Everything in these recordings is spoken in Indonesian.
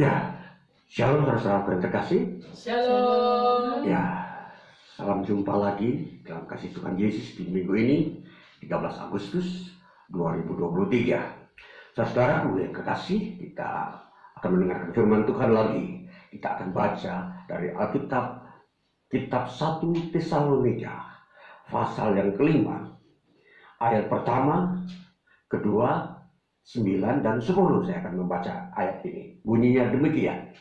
Ya, shalom saudara yang terkasih. Shalom. Ya, salam jumpa lagi dalam kasih Tuhan Yesus di minggu ini, 13 Agustus 2023. Saudaraku yang kekasih, kita akan mendengarkan firman Tuhan lagi. Kita akan baca dari Alkitab, kitab 1 Tesalonika, pasal yang kelima, ayat pertama, kedua, 9 dan 10. Saya akan membaca ayat ini. Bunyinya demikian.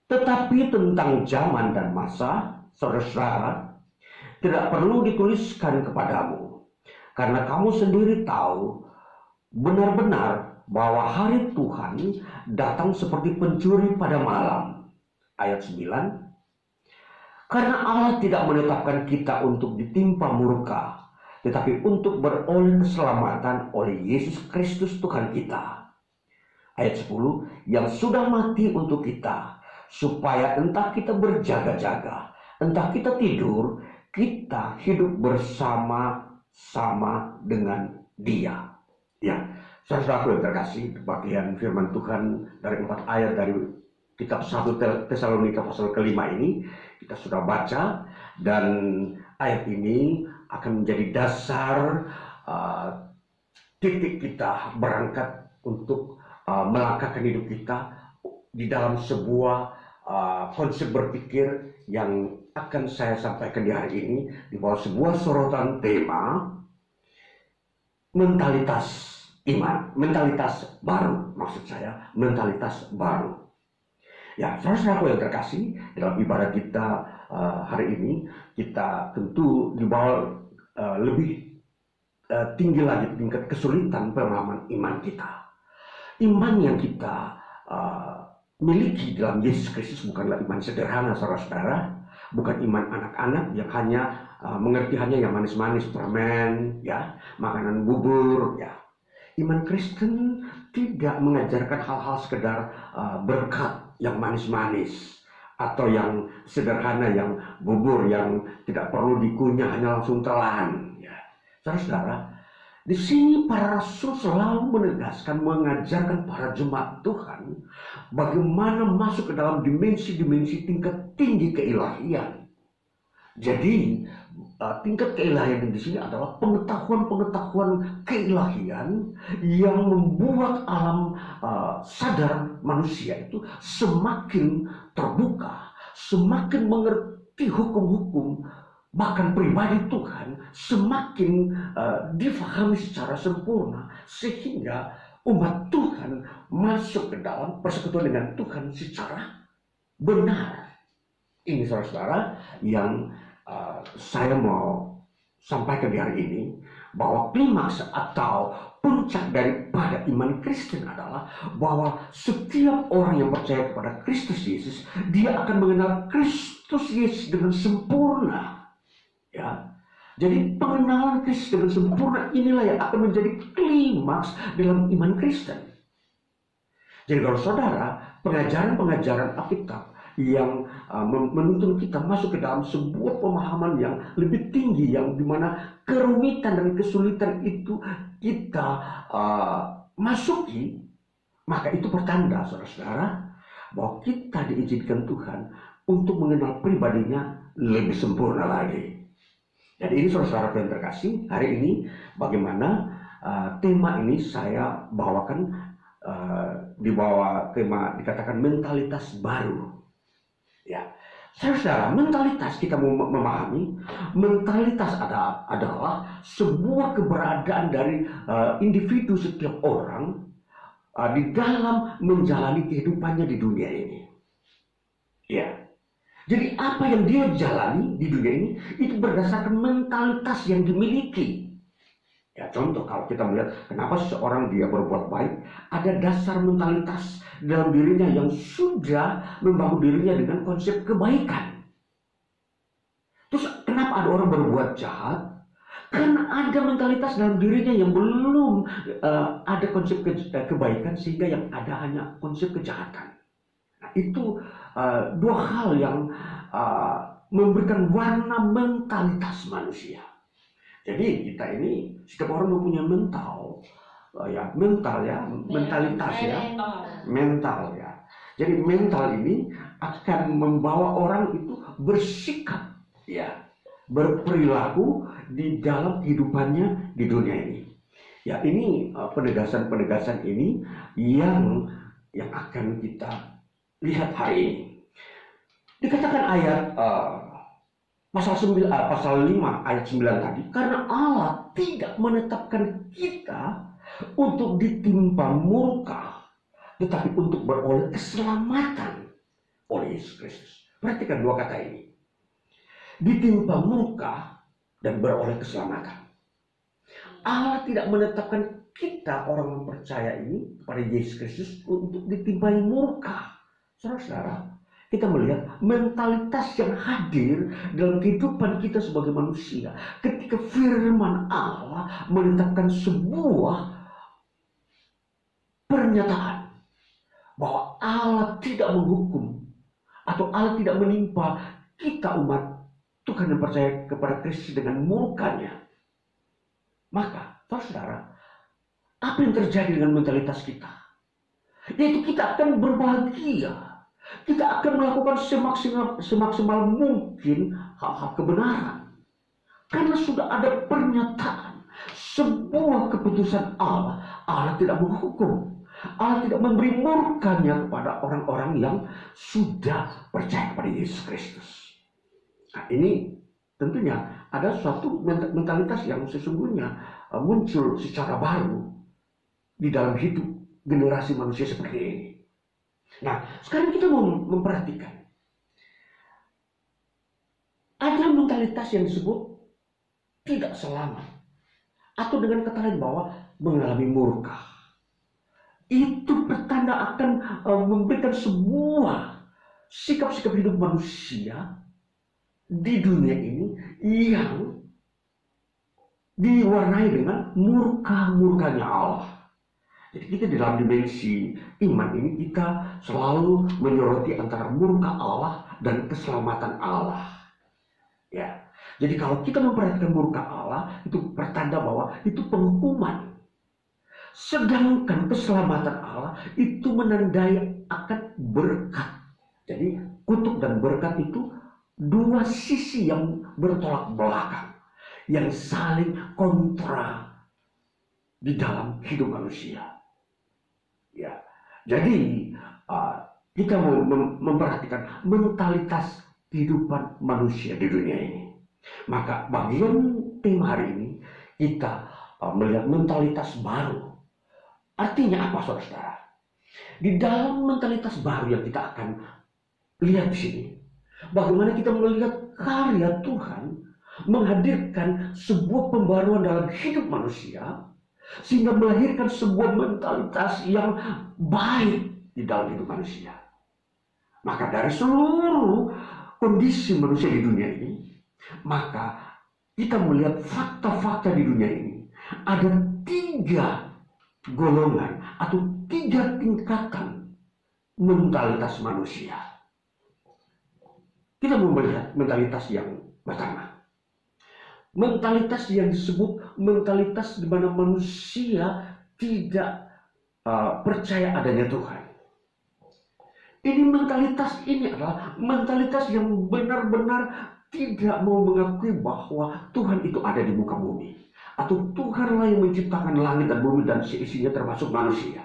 Tetapi tentang zaman dan masa, saudara-saudara, tidak perlu dituliskan kepadamu, karena kamu sendiri tahu benar-benar bahwa hari Tuhan datang seperti pencuri pada malam. Ayat 9. Karena Allah tidak menetapkan kita untuk ditimpa murka, tetapi untuk beroleh keselamatan oleh Yesus Kristus Tuhan kita. Ayat 10. Yang sudah mati untuk kita, supaya entah kita berjaga-jaga, entah kita tidur, kita hidup bersama-sama dengan Dia. Ya, saudara-saudara yang terkasih, bagian firman Tuhan dari 4 ayat dari kitab 1 Tesalonika pasal kelima ini kita sudah baca, dan ayat ini akan menjadi dasar titik kita berangkat untuk melangkahkan hidup kita di dalam sebuah konsep berpikir yang akan saya sampaikan di hari ini di bawah sebuah sorotan tema mentalitas iman, mentalitas baru. Maksud saya mentalitas baru. Ya, saudara-saudaraku yang terkasih, dalam ibadah kita hari ini kita tentu dibawa lebih tinggi lagi tingkat kesulitan pemahaman iman kita. Iman yang kita miliki dalam Yesus Kristus bukanlah iman sederhana, saudara-saudara. Bukan iman anak-anak yang hanya mengerti hanya yang manis-manis, permen, ya, makanan bubur, ya. Iman Kristen tidak mengajarkan hal-hal sekedar berkat yang manis-manis atau yang sederhana, yang bubur yang tidak perlu dikunyah, hanya langsung telan, ya. Saudara-saudara, di sini para rasul selalu menegaskan, mengajarkan para jemaat Tuhan bagaimana masuk ke dalam dimensi-dimensi tingkat tinggi keilahian. Jadi tingkat keilahian di sini adalah pengetahuan-pengetahuan keilahian yang membuat alam sadar manusia itu semakin terbuka, semakin mengerti hukum-hukum, bahkan pribadi Tuhan semakin difahami secara sempurna, sehingga umat Tuhan masuk ke dalam persekutuan dengan Tuhan secara benar. Ini saudara-saudara yang saya mau sampaikan di hari ini, bahwa klimaks atau puncak daripada iman Kristen adalah bahwa setiap orang yang percaya kepada Kristus Yesus, dia akan mengenal Kristus Yesus dengan sempurna. Ya, jadi pengenalan Kristus dengan sempurna inilah yang akan menjadi klimaks dalam iman Kristen. Jadi kalau saudara, pengajaran-pengajaran Alkitab yang menuntun kita masuk ke dalam sebuah pemahaman yang lebih tinggi, yang dimana kerumitan dan kesulitan itu kita masuki, maka itu pertanda, saudara-saudara, bahwa kita diizinkan Tuhan untuk mengenal pribadinya lebih sempurna lagi. Jadi ini saudara-saudara yang terkasih, hari ini bagaimana tema ini saya bawakan di bawah tema dikatakan mentalitas baru. Ya, saudara, mentalitas kita memahami, mentalitas adalah sebuah keberadaan dari individu setiap orang di dalam menjalani kehidupannya di dunia ini. Ya, jadi apa yang dia jalani di dunia ini itu berdasarkan mentalitas yang dimiliki. Ya, contoh kalau kita melihat kenapa seseorang dia berbuat baik, ada dasar mentalitas dalam dirinya yang sudah membangun dirinya dengan konsep kebaikan. Terus kenapa ada orang berbuat jahat? Karena ada mentalitas dalam dirinya yang belum ada konsep kebaikan, sehingga yang ada hanya konsep kejahatan. Nah, itu dua hal yang memberikan warna mentalitas manusia. Jadi kita ini, setiap orang mempunyai mental ya mental ya, mentalitas ya, mental ya. Jadi mental ini akan membawa orang itu bersikap ya, berperilaku di dalam kehidupannya di dunia ini. Ya, ini penegasan-penegasan ini yang akan kita lihat hari ini. Dikatakan ayat pasal 5 ayat 9 tadi, karena Allah tidak menetapkan kita untuk ditimpa murka, tetapi untuk beroleh keselamatan oleh Yesus Kristus. Perhatikan dua kata ini. Ditimpa murka dan beroleh keselamatan. Allah tidak menetapkan kita orang yang percaya ini kepada Yesus Kristus untuk ditimpai murka. Saudara-saudara, kita melihat mentalitas yang hadir dalam kehidupan kita sebagai manusia ketika firman Allah menetapkan sebuah pernyataan bahwa Allah tidak menghukum atau Allah tidak menimpa kita umat Tuhan yang percaya kepada Kristus dengan murkanya. Maka, saudara, apa yang terjadi dengan mentalitas kita? Yaitu kita akan berbahagia. Kita akan melakukan semaksimal mungkin hal-hal kebenaran. Karena sudah ada pernyataan, sebuah keputusan Allah. Allah tidak menghukum. Allah tidak memberi murkanya kepada orang-orang yang sudah percaya kepada Yesus Kristus. Nah, ini tentunya ada suatu mentalitas yang sesungguhnya muncul secara baru di dalam hidup generasi manusia seperti ini. Nah, sekarang kita mau memperhatikan. Ada mentalitas yang disebut tidak selamat. Atau dengan kata lain bahwa mengalami murka. Itu pertanda akan memberikan sebuah sikap-sikap hidup manusia di dunia ini yang diwarnai dengan murka-murkanya Allah. Jadi kita di dalam dimensi iman ini kita selalu menyoroti antara murka Allah dan keselamatan Allah. Ya. Jadi kalau kita memperhatikan murka Allah, itu pertanda bahwa itu penghukuman. Sedangkan keselamatan Allah itu menandai akan berkat. Jadi kutuk dan berkat itu dua sisi yang bertolak belakang, yang saling kontra di dalam hidup manusia. Ya, jadi kita mau memperhatikan mentalitas kehidupan manusia di dunia ini. Maka bagian tema hari ini kita melihat mentalitas baru. Artinya apa, saudara? Di dalam mentalitas baru yang kita akan lihat di sini, bagaimana kita melihat karya Tuhan menghadirkan sebuah pembaruan dalam hidup manusia, sehingga melahirkan sebuah mentalitas yang baik di dalam hidup manusia. Maka dari seluruh kondisi manusia di dunia ini, maka kita melihat fakta-fakta di dunia ini. Ada 3 golongan atau 3 tingkatan mentalitas manusia. Kita mau melihat mentalitas yang pertama. Mentalitas yang disebut mentalitas di mana manusia tidak percaya adanya Tuhan. Ini mentalitas ini adalah mentalitas yang benar-benar tidak mau mengakui bahwa Tuhan itu ada di muka bumi. Atau Tuhanlah yang menciptakan langit dan bumi dan seisinya termasuk manusia.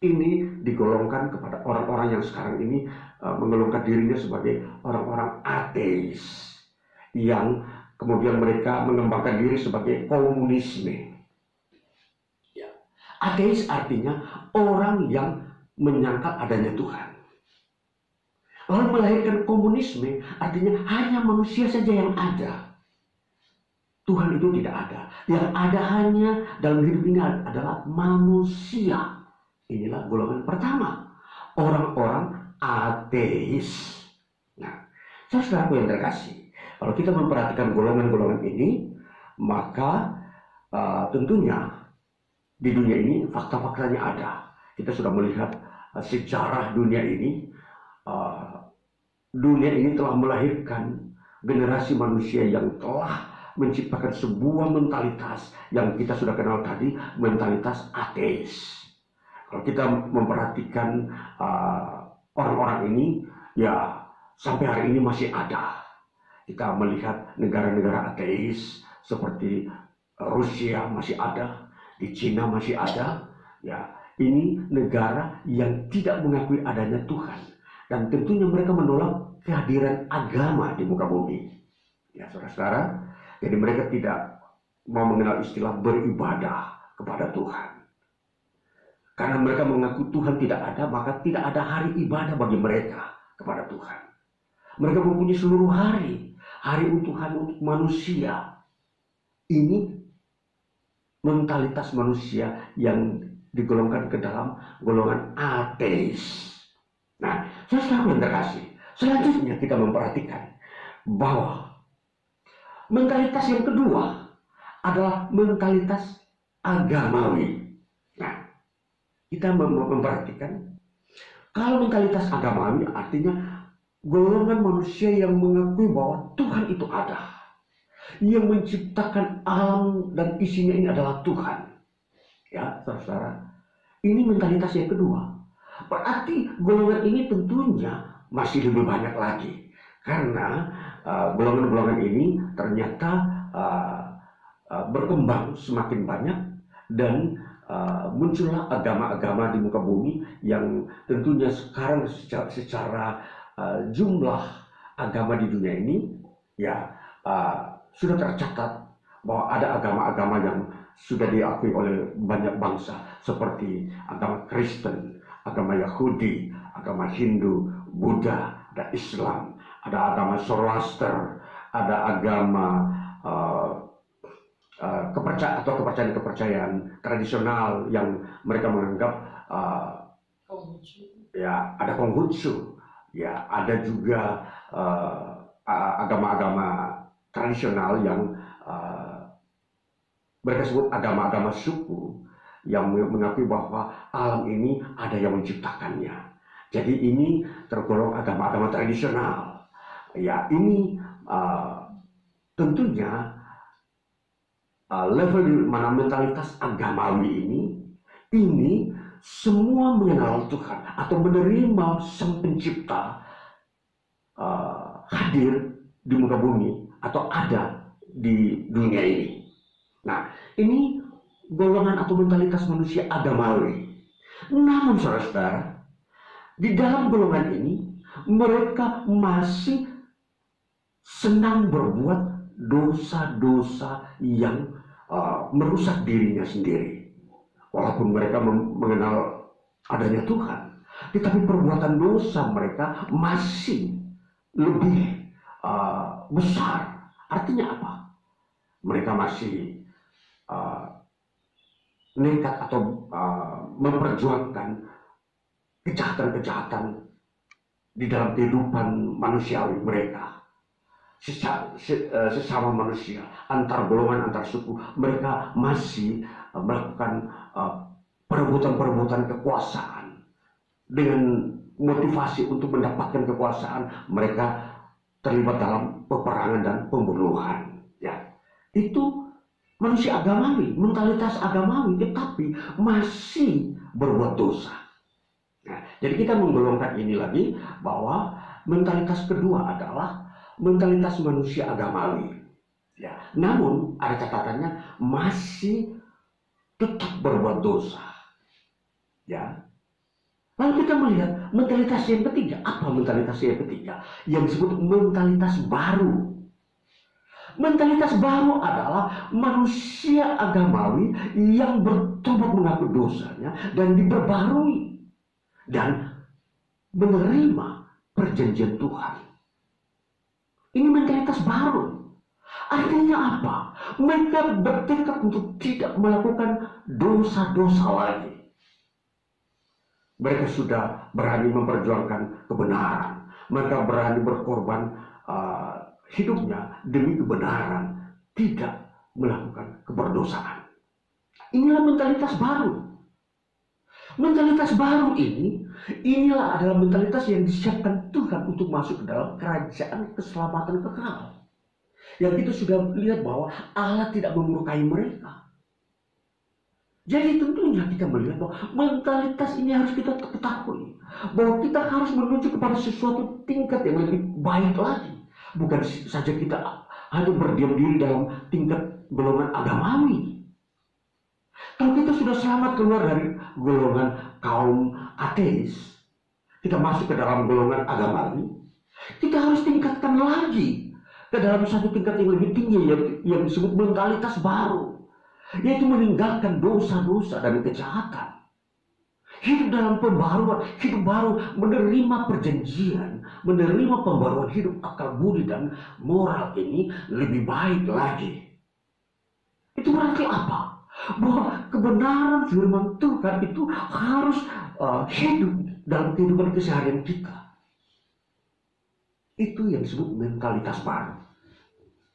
Ini digolongkan kepada orang-orang yang sekarang ini menggolongkan dirinya sebagai orang-orang ateis. Yang kemudian mereka mengembangkan diri sebagai komunisme. Ya. Ateis artinya orang yang menyangkal adanya Tuhan. Lalu melahirkan komunisme artinya hanya manusia saja yang ada. Tuhan itu tidak ada. Yang ada hanya dalam hidup ini adalah manusia. Inilah golongan pertama. Orang-orang ateis. Nah, saudaraku yang terkasih, kalau kita memperhatikan golongan-golongan ini, maka tentunya di dunia ini fakta-faktanya ada. Kita sudah melihat sejarah dunia ini. Dunia ini telah melahirkan generasi manusia yang telah menciptakan sebuah mentalitas yang kita sudah kenal tadi, mentalitas ateis. Kalau kita memperhatikan orang-orang ini, ya sampai hari ini masih ada. Kita melihat negara-negara ateis seperti Rusia masih ada, di Cina masih ada. Ya, ini negara yang tidak mengakui adanya Tuhan, dan tentunya mereka menolak kehadiran agama di muka bumi. Ya, saudara-saudara, jadi mereka tidak mau mengenal istilah beribadah kepada Tuhan. Karena mereka mengaku Tuhan tidak ada, maka tidak ada hari ibadah bagi mereka kepada Tuhan. Mereka mempunyai seluruh hari untuk Tuhan, untuk manusia. Ini mentalitas manusia yang digolongkan ke dalam golongan ateis. Nah, saudara yang terkasih, selanjutnya kita memperhatikan bahwa mentalitas yang kedua adalah mentalitas agamawi. Nah, kita memperhatikan kalau mentalitas agamawi artinya golongan manusia yang mengakui bahwa Tuhan itu ada, yang menciptakan alam dan isinya ini adalah Tuhan. Ya, saudara, ini mentalitas yang kedua. Berarti golongan ini tentunya masih lebih banyak lagi, karena golongan-golongan ini ternyata berkembang semakin banyak, dan muncullah agama-agama di muka bumi yang tentunya sekarang secara jumlah agama di dunia ini ya sudah tercatat bahwa ada agama-agama yang sudah diakui oleh banyak bangsa, seperti agama Kristen, agama Yahudi, agama Hindu, Buddha, dan Islam. Ada agama Zoroaster, ada agama kepercayaan tradisional yang mereka menganggap ya ada Konghucu, ya ada juga agama-agama tradisional yang mereka sebut agama-agama suku, yang mengakui bahwa alam ini ada yang menciptakannya. Jadi ini tergolong agama-agama tradisional. Ya, ini tentunya level di mana mentalitas agamawi ini semua mengenal Tuhan atau menerima Sang Pencipta hadir di muka bumi atau ada di dunia ini. Nah, ini golongan atau mentalitas manusia agamawi. Namun saudara-saudara, di dalam golongan ini mereka masih senang berbuat dosa-dosa yang merusak dirinya sendiri. Walaupun mereka mengenal adanya Tuhan, tetapi perbuatan dosa mereka masih lebih besar. Artinya apa? Mereka masih nekat atau memperjuangkan kejahatan-kejahatan di dalam kehidupan manusiawi mereka. Sesama manusia, antar golongan, antar suku, mereka masih melakukan perebutan-perebutan kekuasaan. Dengan motivasi untuk mendapatkan kekuasaan, mereka terlibat dalam peperangan dan pembunuhan. Ya, itu manusia agamawi, mentalitas agamawi, tetapi masih berbuat dosa. Nah, jadi kita menggolongkan ini lagi bahwa mentalitas kedua adalah mentalitas manusia agamawi. Ya, namun ada catatannya, masih tetap berbuat dosa. Ya. Lalu kita melihat mentalitas yang ketiga. Apa mentalitas yang ketiga? Yang disebut mentalitas baru. Mentalitas baru adalah manusia agamawi yang bertobat mengaku dosanya dan diperbarui dan menerima perjanjian Tuhan. Ini mentalitas baru. Artinya apa? Mereka bertekad untuk tidak melakukan dosa-dosa lagi. Mereka sudah berani memperjuangkan kebenaran. Mereka berani berkorban hidupnya demi kebenaran, tidak melakukan keberdosaan. Inilah mentalitas baru. Mentalitas baru inilah adalah mentalitas yang disiapkan Tuhan untuk masuk ke dalam kerajaan keselamatan kekal. yang kita sudah lihat bahwa Allah tidak memurkai mereka. Jadi tentunya kita melihat bahwa mentalitas ini harus kita ketahui, bahwa kita harus menuju kepada sesuatu tingkat yang lebih baik lagi. Bukan saja kita hanya berdiam diri dalam tingkat golongan agamawi. Kalau kita sudah selamat keluar dari golongan kaum ateis, kita masuk ke dalam golongan agamawi, kita harus tingkatkan lagi ke dalam satu tingkat yang lebih tinggi yang disebut mentalitas baru, yaitu meninggalkan dosa-dosa dan kejahatan. Hidup dalam pembaruan, hidup baru, menerima perjanjian, menerima pembaruan hidup akal budi dan moral ini lebih baik lagi. Itu berarti apa? Bahwa kebenaran firman Tuhan itu harus hidup dalam kehidupan keseharian kita. Itu yang disebut mentalitas baru.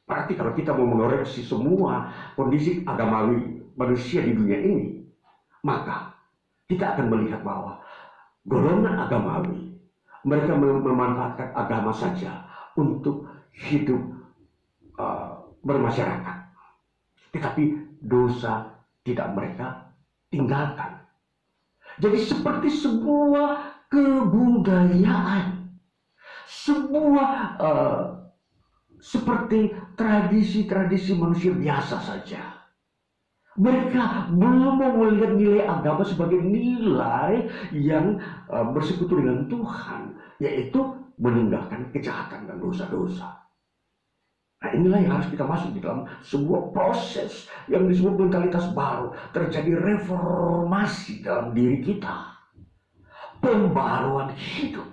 Berarti kalau kita mau mengoreksi semua kondisi agamawi manusia di dunia ini, maka kita akan melihat bahwa golongan agamawi, mereka memanfaatkan agama saja untuk hidup bermasyarakat. Tetapi dosa tidak mereka tinggalkan. Jadi seperti sebuah kebudayaan, sebuah seperti tradisi-tradisi manusia biasa saja. Mereka belum melihat nilai agama sebagai nilai yang bersekutu dengan Tuhan, yaitu meninggalkan kejahatan dan dosa-dosa. Nah, inilah yang harus kita masuk di dalam sebuah proses yang disebut mentalitas baru. Terjadi reformasi dalam diri kita, pembaruan hidup.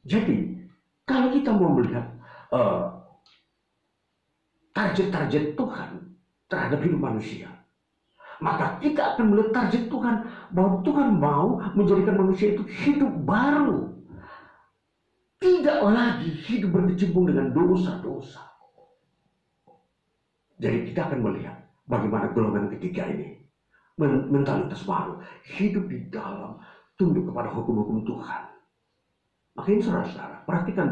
Jadi kalau kita mau melihat target-target Tuhan terhadap hidup manusia, maka kita akan melihat target Tuhan bahwa Tuhan mau menjadikan manusia itu hidup baru, tidak lagi hidup berkecimpung dengan dosa-dosa. Jadi kita akan melihat bagaimana golongan ketiga ini, mentalitas baru, hidup di dalam tunduk kepada hukum-hukum Tuhan. Makanya saudara-saudara, perhatikan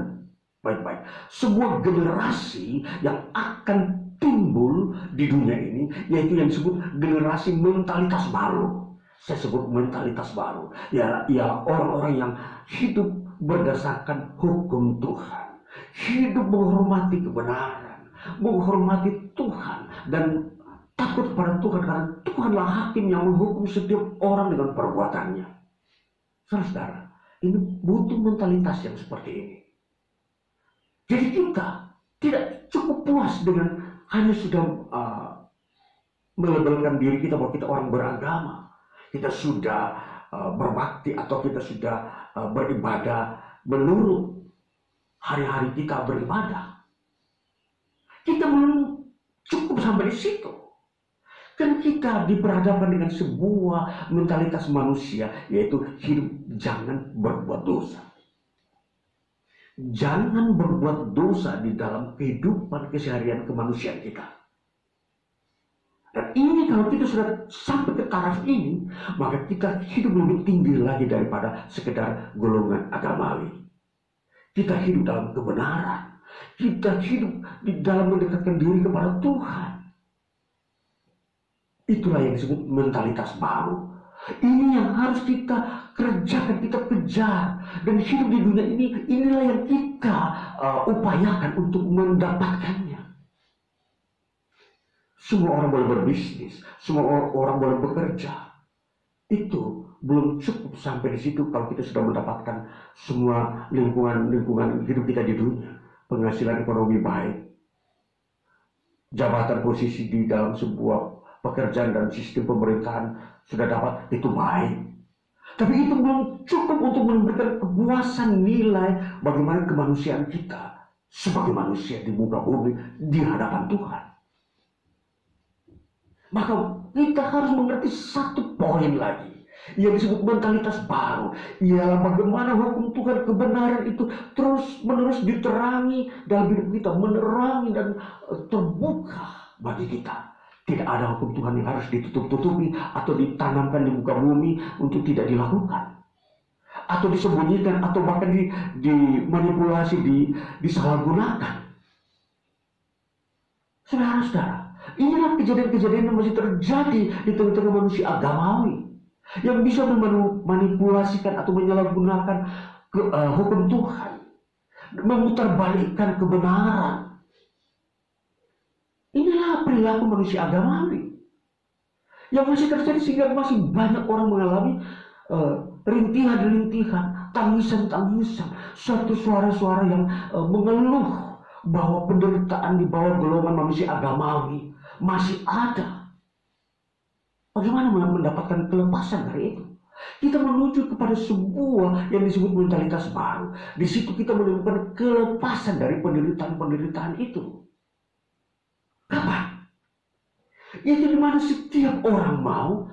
baik-baik, sebuah generasi yang akan timbul di dunia ini, yaitu yang disebut generasi mentalitas baru. Saya sebut mentalitas baru, ya orang-orang yang hidup berdasarkan hukum Tuhan, hidup menghormati kebenaran, menghormati Tuhan, dan takut kepada Tuhan, karena Tuhanlah hakim yang menghukum setiap orang dengan perbuatannya. Saudara-saudara, ini butuh mentalitas yang seperti ini. Jadi kita tidak cukup puas dengan hanya sudah melabelkan diri kita bahwa kita orang beragama, kita sudah berbakti, atau kita sudah beribadah menurut hari-hari kita beribadah. Kita belum cukup sampai di situ. Kan kita diperhadapkan dengan sebuah mentalitas manusia, yaitu hidup jangan berbuat dosa. Jangan berbuat dosa di dalam kehidupan keseharian kemanusiaan kita. Dan ini kalau kita sudah sampai ke taraf ini, maka kita hidup lebih tinggi lagi daripada sekedar golongan agamawi. Kita hidup dalam kebenaran. Kita hidup di dalam mendekatkan diri kepada Tuhan. Itulah yang disebut mentalitas baru. Ini yang harus kita kerjakan, kita kejar. Dan hidup di dunia ini, inilah yang kita upayakan untuk mendapatkannya. Semua orang boleh berbisnis, semua orang boleh bekerja. Itu belum cukup sampai di situ kalau kita sudah mendapatkan semua lingkungan hidup kita di dunia. Penghasilan ekonomi baik, jabatan posisi di dalam sebuah pekerjaan dan sistem pemerintahan sudah dapat, itu baik. Tapi itu belum cukup untuk memberikan kepuasan nilai bagaimana kemanusiaan kita sebagai manusia di muka bumi di hadapan Tuhan. Maka kita harus mengerti satu poin lagi yang disebut mentalitas baru, ialah bagaimana hukum Tuhan, kebenaran itu terus menerus diterangi dalam hidup kita, menerangi dan terbuka bagi kita. Tidak ada hukum Tuhan yang harus ditutup-tutupi atau ditanamkan di muka bumi untuk tidak dilakukan, atau disembunyikan, atau bahkan dimanipulasi, disalahgunakan. Saudara-saudara, inilah kejadian-kejadian yang masih terjadi di tengah-tengah manusia agamawi yang bisa memanipulasikan atau menyalahgunakan hukum Tuhan, memutarbalikkan kebenaran. Inilah perilaku manusia agamawi yang masih terjadi sehingga masih banyak orang mengalami rintihan-rintihan, tangisan-tangisan, suatu suara-suara yang mengeluh bahwa penderitaan di bawah golongan manusia agamawi masih ada. Bagaimana mendapatkan kelepasan dari itu? Kita menuju kepada sebuah yang disebut mentalitas baru. Di situ kita menemukan kelepasan dari penderitaan-penderitaan itu. Kapan? Yaitu di mana setiap orang mau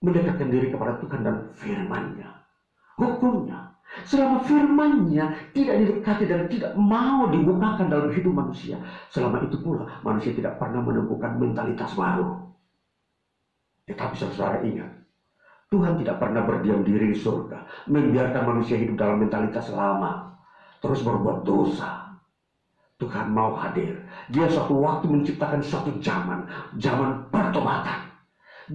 mendekatkan diri kepada Tuhan dan firman-Nya, hukumnya. Selama firman-Nya tidak didekati dan tidak mau dibukakan dalam hidup manusia, selama itu pula manusia tidak pernah menemukan mentalitas baru. Tetapi saudara ingat, Tuhan tidak pernah berdiam diri di surga, membiarkan manusia hidup dalam mentalitas lama, terus berbuat dosa. Tuhan mau hadir. Dia suatu waktu menciptakan suatu zaman pertobatan.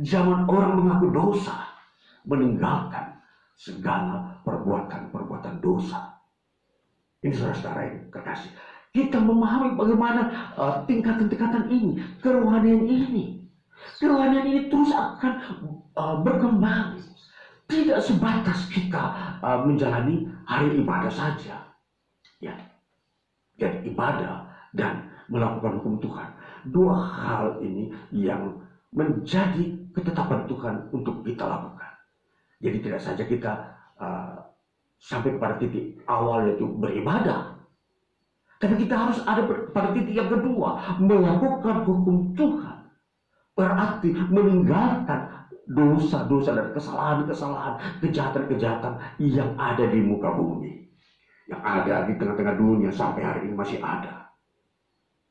Zaman orang mengaku dosa, meninggalkan segala perbuatan dosa. Ini saudara-saudara yang kekasih. Kita memahami bagaimana tingkatan-tingkatan ini, kerohanian ini. Kerohanian ini terus akan berkembang. Tidak sebatas kita menjalani hari ibadah saja. Ya. Dan ibadah dan melakukan hukum Tuhan. Dua hal ini yang menjadi ketetapan Tuhan untuk kita lakukan. Jadi tidak saja kita sampai pada titik awal yaitu beribadah. Tapi kita harus ada pada titik yang kedua, melakukan hukum Tuhan. Berarti meninggalkan dosa-dosa dan kesalahan-kesalahan, kejahatan-kejahatan yang ada di muka bumi. Yang ada di tengah-tengah dunia sampai hari ini masih ada.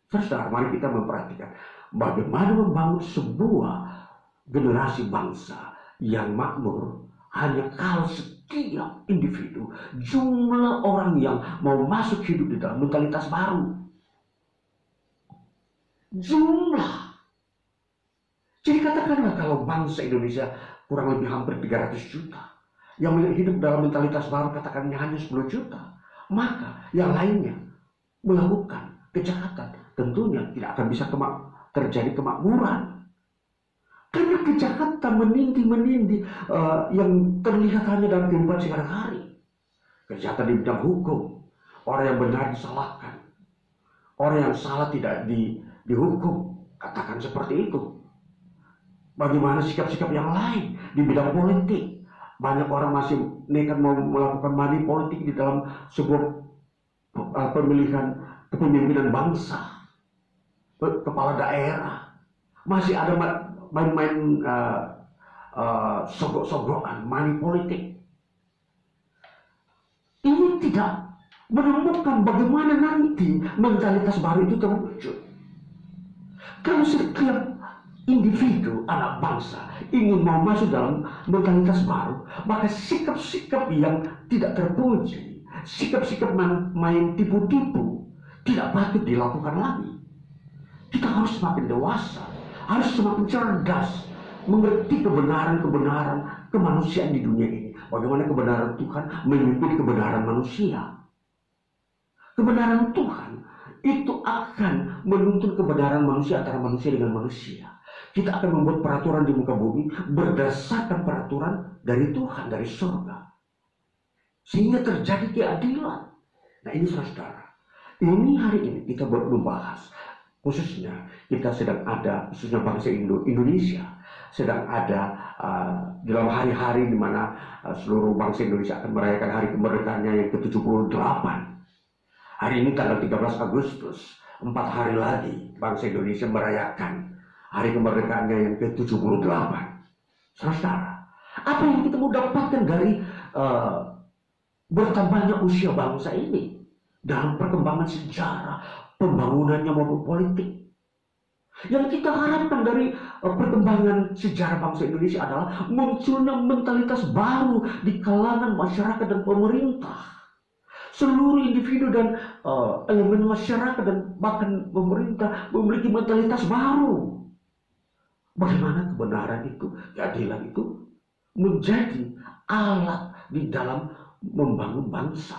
Saudara, mari kita memperhatikan bagaimana membangun sebuah generasi bangsa yang makmur hanya kalau setiap individu, jumlah orang yang mau masuk hidup di dalam mentalitas baru. Jumlah. Jadi katakanlah kalau bangsa Indonesia kurang lebih hampir 300 juta. Yang hidup dalam mentalitas baru katakannya hanya 10 juta. Maka yang lainnya melakukan kejahatan, tentunya tidak akan bisa terjadi kemakmuran. Karena kejahatan menindih yang terlihat hanya dalam kehidupan sehari-hari. Kejahatan di bidang hukum, orang yang benar disalahkan, orang yang salah tidak dihukum, katakan seperti itu. Bagaimana sikap-sikap yang lain di bidang politik? Banyak orang masih nekat mau melakukan money politik di dalam sebuah pemilihan kepemimpinan bangsa, kepala daerah. Masih ada main-main sogok-sogokan, money politik. Ini tidak menemukan bagaimana nanti mentalitas baru itu terwujud. Kalau setiap individu, anak bangsa ingin mau masuk dalam mentalitas baru, maka sikap-sikap yang tidak terpuji, sikap-sikap main tipu-tipu tidak patut dilakukan lagi. Kita harus semakin dewasa, harus semakin cerdas, mengerti kebenaran-kebenaran kemanusiaan di dunia ini. Bagaimana kebenaran Tuhan memimpin kebenaran manusia. Kebenaran Tuhan itu akan menuntun kebenaran manusia antara manusia dengan manusia. Kita akan membuat peraturan di muka bumi berdasarkan peraturan dari Tuhan, dari surga. Sehingga terjadi keadilan. Nah ini saudara, ini hari ini kita membahas, khususnya kita sedang ada, khususnya bangsa Indonesia, sedang ada dalam hari-hari di mana seluruh bangsa Indonesia akan merayakan hari kemerdekaannya yang ke-78. Hari ini tanggal 13 Agustus, 4 hari lagi bangsa Indonesia merayakan hari kemerdekaannya yang ke-78. Saudara, apa yang kita mau dapatkan dari bertambahnya usia bangsa ini dalam perkembangan sejarah, pembangunannya maupun politik? Yang kita harapkan dari perkembangan sejarah bangsa Indonesia adalah munculnya mentalitas baru di kalangan masyarakat dan pemerintah. Seluruh individu dan elemen masyarakat dan bahkan pemerintah memiliki mentalitas baru. Bagaimana kebenaran itu, keadilan itu menjadi alat di dalam membangun bangsa.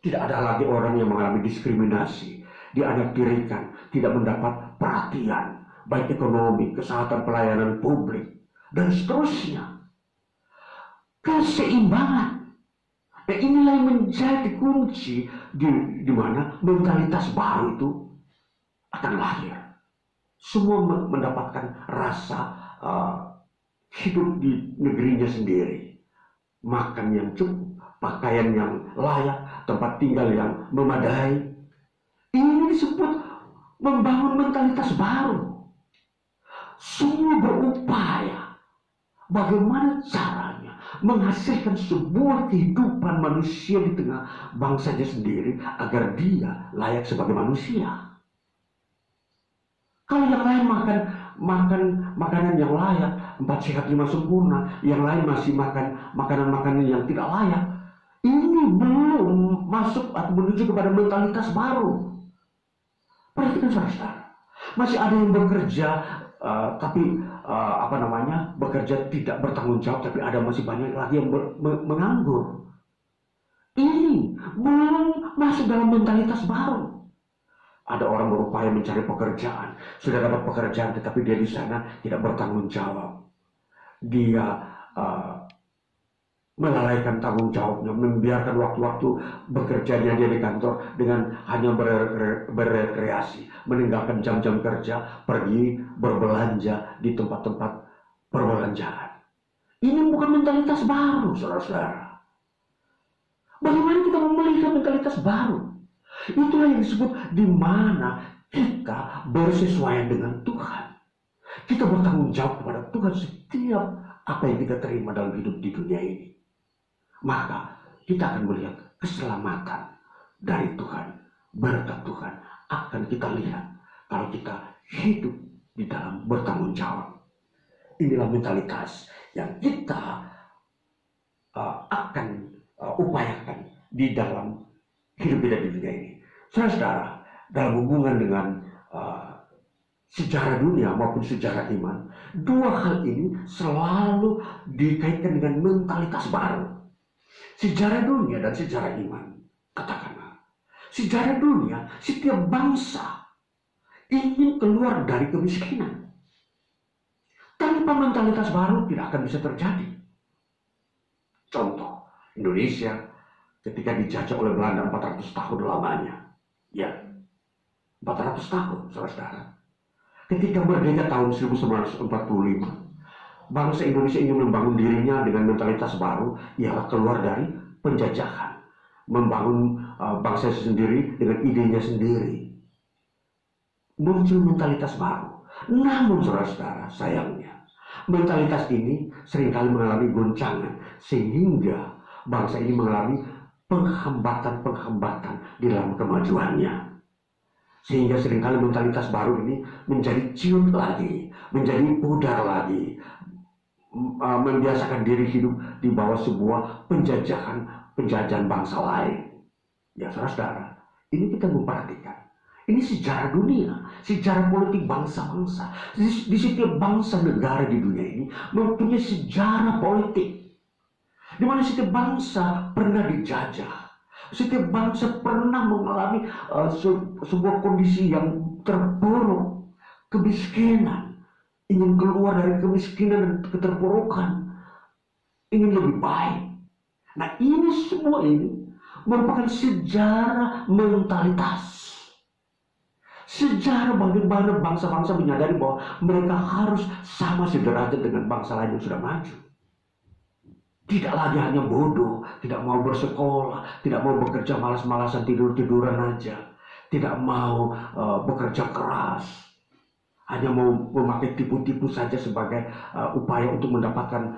Tidak ada lagi orang yang mengalami diskriminasi, dianaktirikan, tidak mendapat perhatian, baik ekonomi, kesehatan, pelayanan publik, dan seterusnya. Keseimbangan. Nah, inilah yang menjadi kunci di mana mentalitas baru itu akan lahir. Semua mendapatkan rasa hidup di negerinya sendiri. Makan yang cukup, pakaian yang layak, tempat tinggal yang memadai. Ini disebut membangun mentalitas baru. Semua berupaya bagaimana caranya menghasilkan sebuah kehidupan manusia di tengah bangsanya sendiri agar dia layak sebagai manusia. Kalau yang lain makan makanan yang layak, 4 sehat 5 sempurna, yang lain masih makan makanan-makanan yang tidak layak, ini belum masuk atau menuju kepada mentalitas baru. Perhatikan saudara, masih ada yang bekerja bekerja tidak bertanggung jawab, tapi ada masih banyak lagi yang menganggur. Ini belum masuk dalam mentalitas baru. Ada orang berupaya mencari pekerjaan, sudah dapat pekerjaan, tetapi dia di sana tidak bertanggung jawab. Dia melalaikan tanggung jawabnya, membiarkan waktu-waktu bekerjanya dia di kantor dengan hanya berrekreasi, meninggalkan jam-jam kerja, pergi berbelanja di tempat-tempat perbelanjaan. Ini bukan mentalitas baru, saudara-saudara. Bagaimana kita memiliki mentalitas baru? Itulah yang disebut di mana kita bersesuaian dengan Tuhan. Kita bertanggung jawab kepada Tuhan setiap apa yang kita terima dalam hidup di dunia ini. Maka kita akan melihat keselamatan dari Tuhan. Berkat Tuhan akan kita lihat kalau kita hidup di dalam bertanggung jawab. Inilah mentalitas yang kita akan upayakan di dalam hidup kita di dunia ini. Saudara-saudara, dalam hubungan dengan sejarah dunia maupun sejarah iman, dua hal ini selalu dikaitkan dengan mentalitas baru. Sejarah dunia dan sejarah iman. Katakanlah, sejarah dunia, setiap bangsa ingin keluar dari kemiskinan. Tanpa mentalitas baru tidak akan bisa terjadi. Contoh, Indonesia ketika dijajah oleh Belanda 400 tahun lamanya. Ya, 400 tahun, saudara-saudara. Ketika merdeka tahun 1945, bangsa Indonesia ingin membangun dirinya dengan mentalitas baru, ialah keluar dari penjajahan. Membangun bangsa sendiri dengan idenya sendiri. Muncul mentalitas baru. Namun saudara-saudara, sayangnya, mentalitas ini seringkali mengalami goncangan, sehingga bangsa ini mengalami penghambatan-penghambatan di dalam kemajuannya. Sehingga seringkali mentalitas baru ini menjadi ciut lagi, menjadi pudar lagi, membiasakan diri hidup di bawah sebuah penjajahan bangsa lain. Ya saudara-saudara, ini kita memperhatikan. Ini sejarah dunia, sejarah politik bangsa-bangsa. Di setiap bangsa negara di dunia ini mempunyai sejarah politik. Di mana setiap bangsa pernah dijajah. Setiap bangsa pernah mengalami sebuah kondisi yang terpuruk. Kemiskinan. Ingin keluar dari kemiskinan dan keterpurukan. Ingin lebih baik. Nah ini semua ini merupakan sejarah mentalitas. Sejarah bagaimana bangsa-bangsa menyadari bahwa mereka harus sama sederajat dengan bangsa lain yang sudah maju. Tidak lagi hanya bodoh, tidak mau bersekolah, tidak mau bekerja malas-malasan tidur-tiduran aja, tidak mau bekerja keras, hanya mau memakai tipu-tipu saja sebagai upaya untuk mendapatkan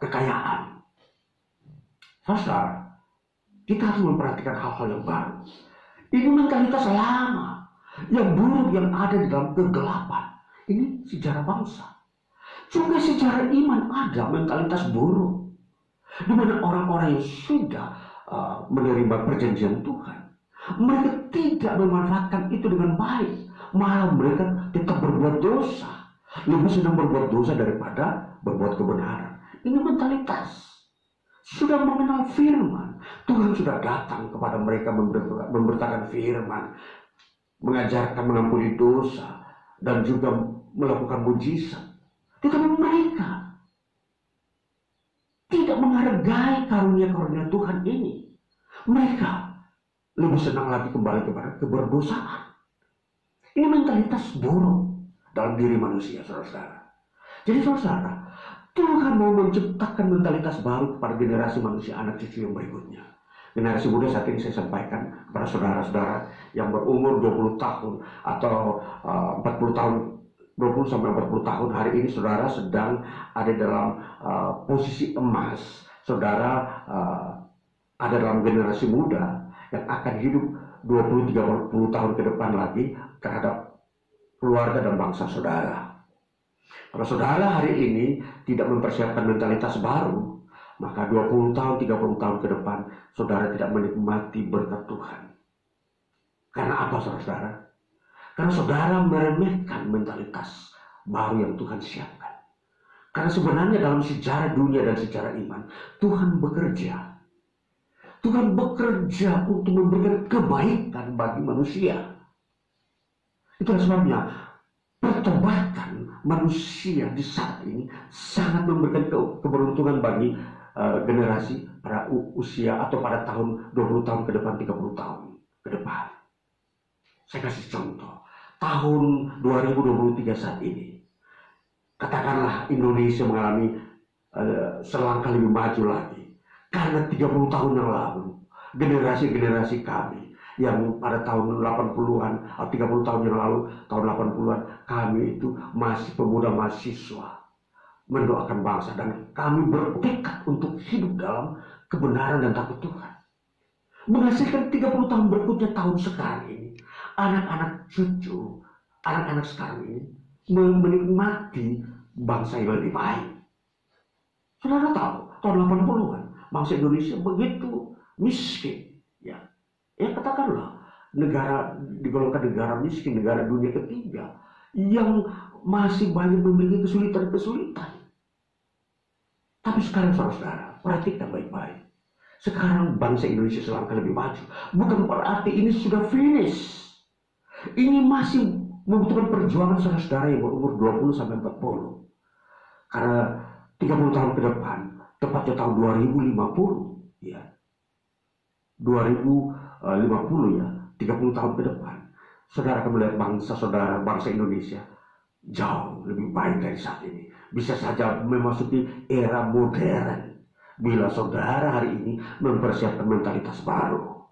kekayaan. Saudara, kita harus memperhatikan hal-hal yang baru. Ini mentalitas lama, yang buruk yang ada di dalam kegelapan. Ini sejarah bangsa. Juga sejarah iman ada mentalitas buruk. Di mana orang-orang yang sudah menerima perjanjian Tuhan. Mereka tidak memanfaatkan itu dengan baik. Malah mereka tetap berbuat dosa. Lebih senang berbuat dosa daripada berbuat kebenaran. Ini mentalitas. Sudah mengenal firman. Tuhan sudah datang kepada mereka memberitakan firman. Mengajarkan mengampuni dosa. Dan juga melakukan mujizat. Tetapi mereka tidak menghargai karunia-karunia Tuhan ini. Mereka lebih senang lagi kembali kepada keberdosaan. Ini mentalitas buruk dalam diri manusia, saudara-saudara. Jadi saudara, Tuhan mau menciptakan mentalitas baru kepada generasi manusia anak cucu yang berikutnya. Generasi muda saat ini saya sampaikan kepada saudara-saudara yang berumur 20 tahun atau 40 tahun, 20 sampai 40 tahun. Hari ini saudara sedang ada dalam posisi emas. Saudara ada dalam generasi muda yang akan hidup 20-30 tahun ke depan lagi terhadap keluarga dan bangsa saudara. Kalau saudara hari ini tidak mempersiapkan mentalitas baru, maka 20 tahun, 30 tahun ke depan saudara tidak menikmati berkat Tuhan. Karena apa saudara? Karena saudara meremehkan mentalitas baru yang Tuhan siapkan. Karena sebenarnya dalam sejarah dunia dan sejarah iman, Tuhan bekerja. Tuhan bekerja untuk memberikan kebaikan bagi manusia. Itulah sebabnya pertobatan manusia di saat ini sangat memberikan keberuntungan bagi generasi pada usia atau pada tahun 20 tahun ke depan, 30 tahun ke depan. Saya kasih contoh. Tahun 2023 saat ini, katakanlah Indonesia mengalami selangkah lebih maju lagi. Karena 30 tahun yang lalu, generasi-generasi kami yang pada tahun 80-an atau 30 tahun yang lalu, tahun 80-an, kami itu masih pemuda mahasiswa mendoakan bangsa dan kami bertekad untuk hidup dalam kebenaran dan takut Tuhan. Menghasilkan 30 tahun berikutnya tahun sekarang ini, anak-anak cucu, anak-anak sekarang ini menikmati bangsa yang lebih baik. Saudara tahu, tahun 80-an, bangsa Indonesia begitu miskin. Ya katakanlah, negara digolongkan negara miskin, negara dunia ketiga, yang masih banyak memiliki kesulitan-kesulitan. Tapi sekarang saudara, perhatikan baik-baik. Sekarang bangsa Indonesia selangkah lebih maju. Bukan berarti ini sudah finish. Ini masih membutuhkan perjuangan saudara yang berumur 20 sampai 40. Karena 30 tahun ke depan, tepatnya tahun 2050, ya. 2050 ya, 30 tahun ke depan. Saudara akan melihat bangsa saudara, bangsa Indonesia jauh lebih baik dari saat ini. Bisa saja memasuki era modern bila saudara hari ini mempersiapkan mentalitas baru.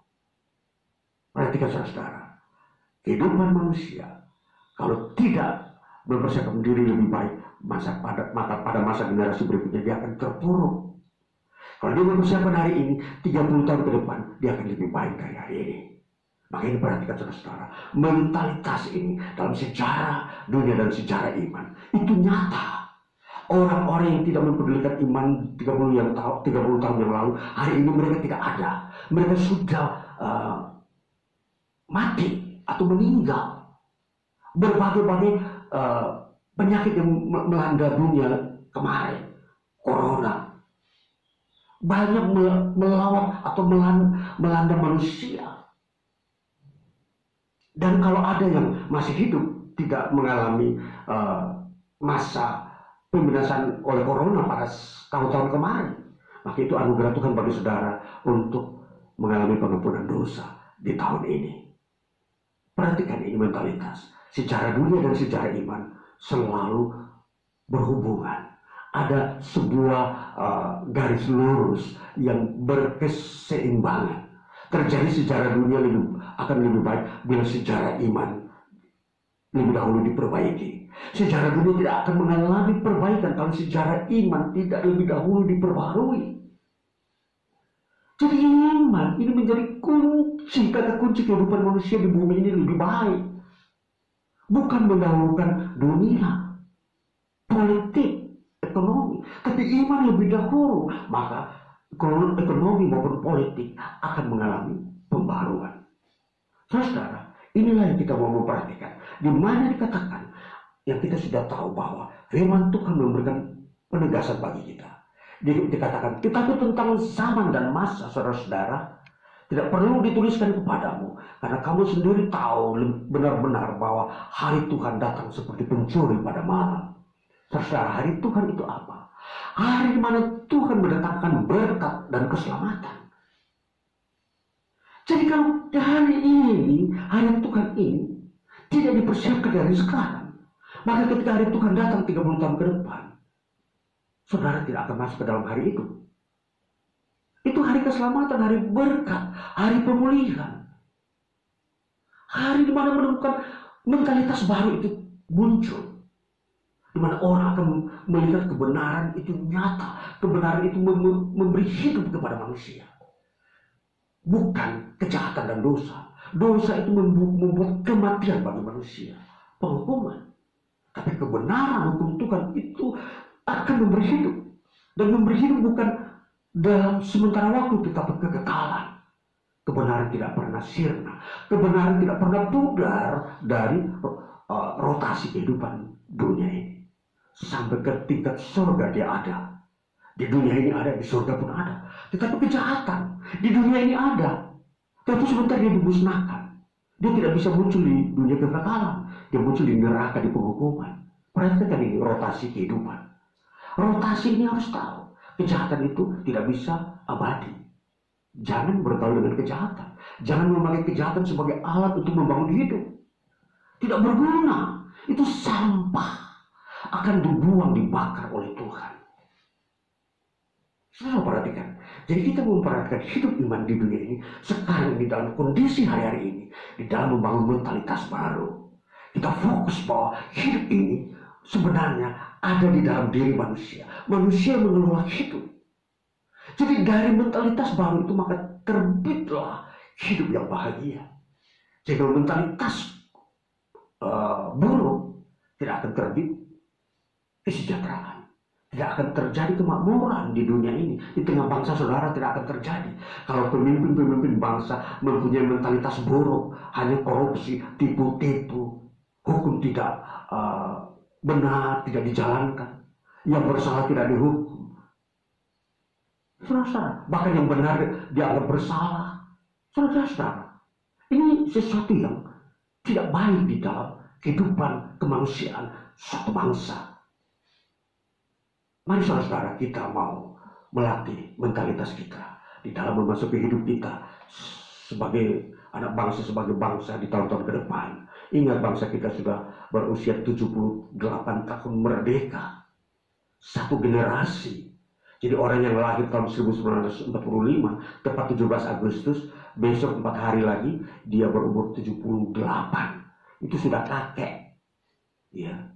Perhatikan saudara, kehidupan manusia kalau tidak mempersiapkan diri lebih baik, maka pada masa generasi berikutnya dia akan terpuruk. Kalau dia mempersiapkan hari ini, 30 tahun ke depan dia akan lebih baik dari hari ini. Makanya perhatikan saudara, mentalitas ini dalam sejarah dunia dan sejarah iman itu nyata. Orang-orang yang tidak mempedulikan iman 30 tahun yang lalu, hari ini mereka tidak ada. Mereka sudah mati atau meninggal. Berbagai-bagai penyakit yang melanda dunia kemarin, corona, banyak melawat atau melanda manusia. Dan kalau ada yang masih hidup tidak mengalami masa pembinasan oleh corona pada tahun-tahun kemarin, maka itu anugerah Tuhan bagi saudara untuk mengalami pengampunan dosa di tahun ini. Perhatikan ini mentalitas. Sejarah dunia dan sejarah iman selalu berhubungan. Ada sebuah garis lurus yang berkeseimbangan. Terjadi sejarah dunia akan lebih baik bila sejarah iman lebih dahulu diperbaiki. Sejarah dunia tidak akan mengalami perbaikan kalau sejarah iman tidak lebih dahulu diperbarui. Jadi iman ini menjadi kunci, kata kunci kehidupan manusia di bumi ini lebih baik. Bukan mendahulukan dunia, politik, ekonomi, tapi iman lebih dahulu. Maka ekonomi maupun politik akan mengalami pembaruan. Saudara, inilah yang kita mau memperhatikan. Di mana dikatakan yang kita sudah tahu bahwa firman Tuhan memberikan penegasan bagi kita. Dikatakan, tetapi tentang zaman dan masa, saudara-saudara, tidak perlu dituliskan kepadamu, karena kamu sendiri tahu benar-benar bahwa hari Tuhan datang seperti pencuri pada malam. Saudara, hari Tuhan itu apa? Hari di mana Tuhan mendatangkan berkat dan keselamatan. Jadi kalau hari ini, hari Tuhan ini tidak dipersiapkan dari sekarang, maka ketika hari Tuhan datang 30 tahun ke depan, saudara tidak akan masuk ke dalam hari itu. Itu hari keselamatan, hari berkat, hari pemulihan. Hari di mana menemukan mentalitas baru itu muncul. Di mana orang akan melihat kebenaran itu nyata. Kebenaran itu memberi hidup kepada manusia. Bukan kejahatan dan dosa. Dosa itu membuat kematian bagi manusia. Penghukuman. Tapi kebenaran hukum Tuhan itu akan memberi hidup. Dan memberi hidup bukan dalam sementara waktu, tetapi kekekalan. Kebenaran tidak pernah sirna. Kebenaran tidak pernah pudar dari rotasi kehidupan dunia ini. Sampai ke tingkat surga dia ada. Di dunia ini ada, di surga pun ada. Tetapi kejahatan di dunia ini ada. Tapi sebentar dia dimusnahkan. Dia tidak bisa muncul di dunia kekekalan. Dia muncul di neraka, di penghukuman. Perhatikan ini rotasi kehidupan. Rotasi ini harus tahu. Kejahatan itu tidak bisa abadi. Jangan bergaul dengan kejahatan. Jangan memakai kejahatan sebagai alat untuk membangun hidup. Tidak berguna. Itu sampah. Akan dibuang, dibakar oleh Tuhan. Saudara perhatikan. Jadi kita memperhatikan hidup iman di dunia ini. Sekarang ini dalam kondisi hari-hari ini. Di dalam membangun mentalitas baru. Kita fokus bahwa hidup ini sebenarnya ada di dalam diri manusia. Manusia mengelola hidup. Jadi dari mentalitas baru itu maka terbitlah hidup yang bahagia. Jadi kalau mentalitas buruk tidak akan terbit kesejahteraan. Tidak akan terjadi kemakmuran di dunia ini. Di tengah bangsa saudara tidak akan terjadi. Kalau pemimpin-pemimpin bangsa mempunyai mentalitas buruk, hanya korupsi, tipu-tipu, hukum tidak benar, tidak dijalankan, yang bersalah tidak dihukum. Saudara, bahkan yang benar dianggap bersalah. Saudara, ini sesuatu yang tidak baik di dalam kehidupan kemanusiaan suatu bangsa. Mari saudara, kita mau melatih mentalitas kita di dalam memasuki hidup kita sebagai anak bangsa, sebagai bangsa di tahun-tahun ke depan. Ingat, bangsa kita sudah berusia 78 tahun merdeka. Satu generasi. Jadi orang yang lahir tahun 1945, tepat 17 Agustus, besok 4 hari lagi, dia berumur 78. Itu sudah kakek. Ya.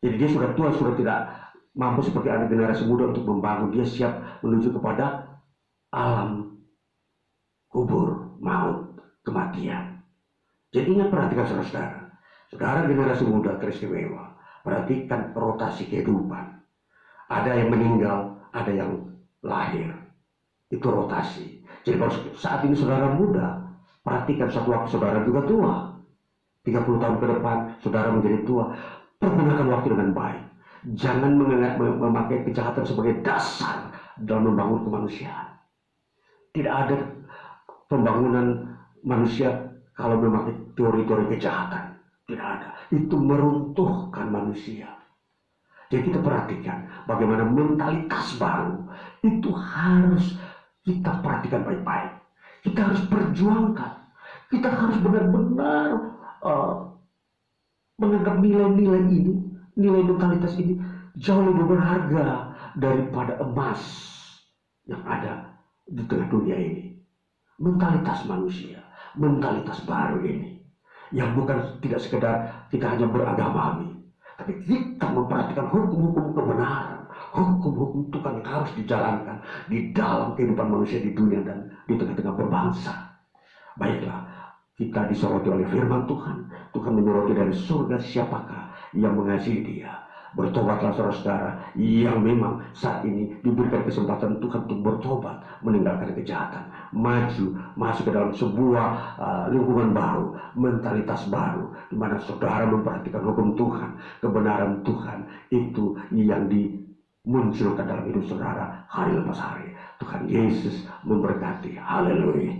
Jadi dia sudah tua, sudah tidak mampu seperti anak generasi muda untuk membangun. Dia siap menuju kepada alam kubur, maut, kematian. Jadi ingat, perhatikan saudara. Saudara generasi muda teristimewa. Perhatikan rotasi kehidupan. Ada yang meninggal, ada yang lahir. Itu rotasi. Jadi saat ini saudara muda, perhatikan suatu waktu saudara juga tua. 30 tahun ke depan saudara menjadi tua. Pergunakan waktu dengan baik. Jangan memakai kejahatan sebagai dasar dalam membangun kemanusiaan. Tidak ada pembangunan manusia kalau memakai teori-teori kejahatan. Tidak ada. Itu meruntuhkan manusia. Jadi kita perhatikan bagaimana mentalitas baru itu harus kita perhatikan baik-baik. Kita harus perjuangkan. Kita harus benar-benar menganggap nilai-nilai ini, nilai mentalitas ini jauh lebih berharga daripada emas yang ada di tengah dunia ini. Mentalitas manusia, mentalitas baru ini, yang bukan tidak sekedar kita hanya beragamawi, tapi kita memperhatikan hukum-hukum kebenaran, hukum-hukum Tuhan yang harus dijalankan di dalam kehidupan manusia di dunia dan di tengah-tengah berbangsa. Baiklah, kita disoroti oleh firman Tuhan. Tuhan menyoroti dari surga, siapakah yang mengasihi dia. Bertobatlah saudara-saudara yang memang saat ini diberikan kesempatan Tuhan untuk bertobat, meninggalkan kejahatan, maju, masuk ke dalam sebuah lingkungan baru, mentalitas baru, di mana saudara memperhatikan hukum Tuhan, kebenaran Tuhan, itu yang dimunculkan dalam hidup saudara hari lepas hari. Tuhan Yesus memberkati. Haleluya.